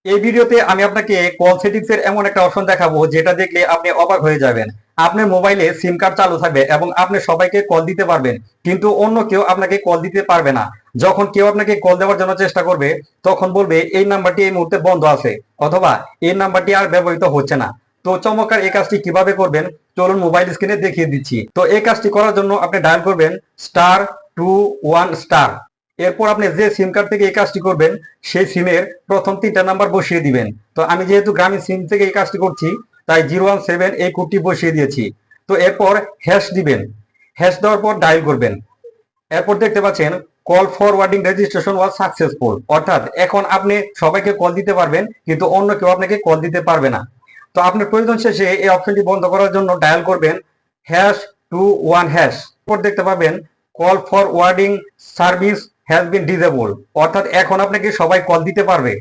এই ভিডিওতে আমি আপনাকে কল সেটিংস এর এমন একটা অপশন দেখাবো যেটা দেখলে আপনি অবাক হয়ে যাবেন। আপনার মোবাইলে সিম কার্ড চালু থাকবে এবং আপনি সবাইকে কল দিতে পারবেন, কিন্তু অন্য কেউ আপনাকে কল দিতে পারবে না। যখন কেউ আপনাকে কল দেওয়ার জন্য চেষ্টা করবে, তখন বলবে এই নাম্বারটি এই মুহূর্তে বন্ধ আছে, অথবা এই নাম্বারটি আর ব্যবহৃত হচ্ছে না। তো চমৎকার এই কাজটি কিভাবে করবেন, চলুন মোবাইল স্ক্রিনে দেখিয়ে দিচ্ছি। তো এই কাজটি করার জন্য আপনি ডায়াল করবেন *21#। এরপর আপনি যে সিম কার্ড থেকে এই কাজটি করবেন, সেই সিমের প্রথম 3টা নাম্বার বসিয়ে দিবেন। তো আমি যেহেতু গ্রামীণ সিম থেকে এই কাজটি করছি, তাই 017 এই কোডটি বসিয়ে দিয়েছি। তো এরপর হ্যাশ দিবেন। হ্যাশ দেওয়ার পর ডায়াল করবেন। এরপর দেখতে পাচ্ছেন call forwarding registration was successful, অর্থাৎ এখন আপনি সবাইকে কল দিতে পারবেন, কিন্তু অন্য কেউ আপনাকে কল দিতে পারবে না। তো আপনার প্রয়োজন শেষে এই অপশনটি বন্ধ করার জন্য ডায়াল করবেন #21#। এরপর দেখতে পাবেন call forwarding service has been disable, অর্থাৎ এখন আপনাকে সবাই কল দিতে পারবে।